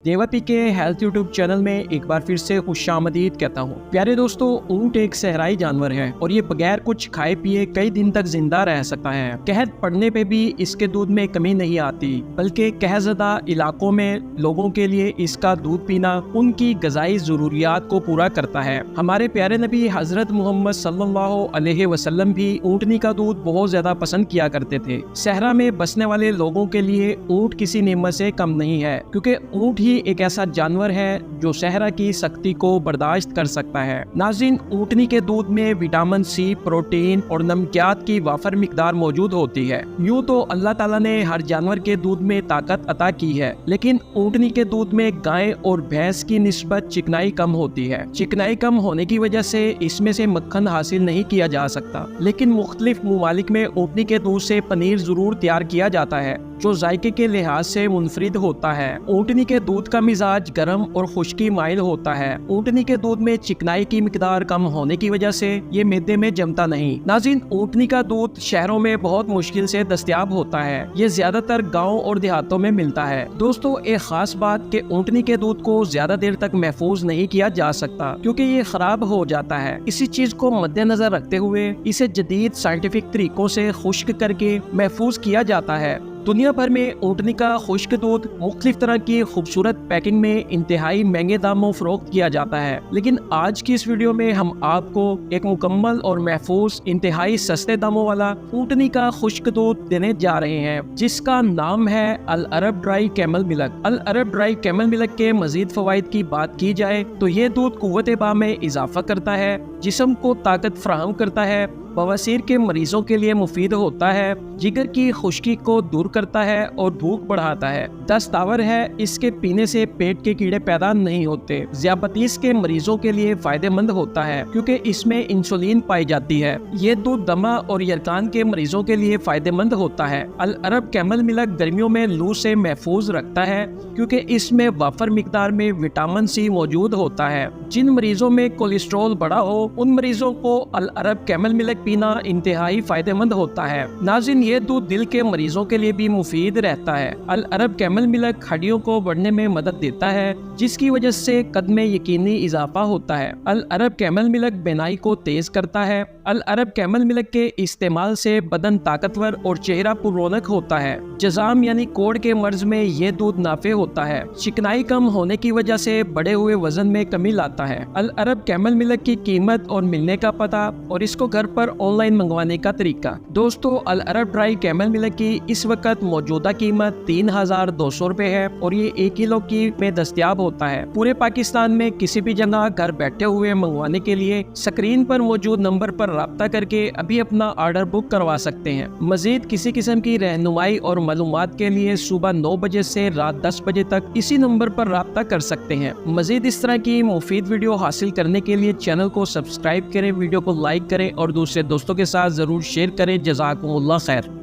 دیوپی کے health YouTube channel میں ایک بار پھر سے خوش آمدید کہتا ہوں۔ پیارے دوستو، اونٹ ایک صحرائی جانور ہے اور یہ بغیر کچھ کھائے پیے کئی دن تک زندہ رہ سکتا ہے۔ قحط پڑنے پہ بھی اس کے دودھ میں کمی نہیں آتی، بلکہ قحط زدہ علاقوں میں لوگوں کے لیے اس کا دودھ پینا ان کی غذائی ضروریات کو پورا کرتا ہے۔ ہمارے پیارے نبی حضرت محمد صلی اللہ علیہ وسلم بھی اونٹنی کا دودھ بہت زیادہ پسند کیا کرتے تھے۔ صحرا میں بسنے والے لوگوں کے لیے اونٹ کسی نعمت سے کم نہیں ہے، کیونکہ اونٹ ہی ایک ایسا جانور ہے جو صحرا کی سختی کو برداشت کر سکتا ہے۔ ناظرین، اونٹنی کے دودھ میں وٹامن سی، پروٹین اور نمکیات کی وافر مقدار موجود ہوتی ہے۔ یوں تو اللہ تعالیٰ نے ہر جانور کے دودھ میں طاقت عطا کی ہے، لیکن اونٹنی کے دودھ میں گائے اور بھینس کی نسبت چکنائی کم ہوتی ہے۔ چکنائی کم ہونے کی وجہ سے اس میں سے مکھن حاصل نہیں کیا جا سکتا، لیکن مختلف ممالک میں اونٹنی کے دودھ سے پنیر ضرور تیار کیا جاتا ہے، جو ذائقے کے لحاظ سے منفرد ہوتا ہے۔ اونٹنی کے دودھ کا مزاج گرم اور خشکی مائل ہوتا ہے۔ اونٹنی کے دودھ میں چکنائی کی مقدار کم ہونے کی وجہ سے یہ معدے میں جمتا نہیں۔ ناظرین، اونٹنی کا دودھ شہروں میں بہت مشکل سے دستیاب ہوتا ہے۔ یہ زیادہ تر گاؤں اور دیہاتوں میں ملتا ہے۔ دوستو، ایک خاص بات کہ اونٹنی کے دودھ کو زیادہ دیر تک محفوظ نہیں کیا جا سکتا، کیونکہ یہ خراب ہو جاتا ہے۔ اسی چیز کو مد نظر رکھتے ہوئے اسے جدید سائنٹیفک طریقوں سے خشک کر کے محفوظ کیا جاتا ہے۔ دنیا بھر میں اونٹنی کا خشک دودھ مختلف طرح کی خوبصورت پیکنگ میں انتہائی مہنگے داموں فروخت کیا جاتا ہے، لیکن آج کی اس ویڈیو میں ہم آپ کو ایک مکمل اور محفوظ انتہائی سستے داموں والا اونٹنی کا خشک دودھ دینے جا رہے ہیں، جس کا نام ہے العرب ڈرائی کیمل ملک۔ العرب ڈرائی کیمل ملک کے مزید فوائد کی بات کی جائے تو یہ دودھ قوت باہ میں اضافہ کرتا ہے، جسم کو طاقت فراہم کرتا ہے، بواسیر کے مریضوں کے لیے مفید ہوتا ہے، جگر کی خشکی کو دور کرتا ہے اور بھوک بڑھاتا ہے، دستاور ہے، اس کے پینے سے پیٹ کے کیڑے پیدا نہیں ہوتے، ذیابیطس کے مریضوں کے لیے فائدہ مند ہوتا ہے کیونکہ اس میں انسولین پائی جاتی ہے۔ یہ دودھ دمہ اور یرقان کے مریضوں کے لیے فائدہ مند ہوتا ہے۔ العرب کیمل ملک گرمیوں میں لو سے محفوظ رکھتا ہے کیونکہ اس میں وافر مقدار میں وٹامن سی موجود ہوتا ہے۔ جن مریضوں میں کولیسٹرول بڑا ہو، ان مریضوں کو العرب کیمل ملک پینا انتہائی فائدہ مند ہوتا ہے۔ ناظرین، یہ دودھ دل کے مریضوں کے لیے بھی مفید رہتا ہے۔ العرب کیمل ملک ہڈیوں کو بڑھنے میں مدد دیتا ہے، جس کی وجہ سے قد میں یقینی اضافہ ہوتا ہے۔ العرب کیمل ملک بینائی کو تیز کرتا ہے۔ العرب کیمل ملک کے استعمال سے بدن طاقتور اور چہرہ پر رونق ہوتا ہے۔ جزام یعنی کوڑ کے مرض میں یہ دودھ نافع ہوتا ہے۔ چکنائی کم ہونے کی وجہ سے بڑھے ہوئے وزن میں کمی لاتا ہے۔ العرب کیمل ملک کی قیمت اور ملنے کا پتہ اور اس کو گھر پر آن لائن منگوانے کا طریقہ۔ دوستو، العرب ڈرائی کیمل ملک کی اس وقت موجودہ قیمت 3200 روپے ہے اور یہ 1 کلو کی میں دستیاب ہوتا ہے۔ پورے پاکستان میں کسی بھی جگہ گھر بیٹھے ہوئے منگوانے کے لیے سکرین پر موجود نمبر پر رابطہ کر کے ابھی اپنا آرڈر بک کروا سکتے ہیں۔ مزید کسی قسم کی رہنمائی اور معلومات کے لیے صبح 9 بجے سے رات 10 بجے تک اسی نمبر پر رابطہ کر سکتے ہیں۔ مزید اس طرح کی مفید ویڈیو حاصل کرنے کے لیے چینل کو سبسکرائب کریں، ویڈیو کو لائک کریں اور دوسرے دوستوں کے ساتھ ضرور شیئر کریں۔ جزاکم اللہ خیر۔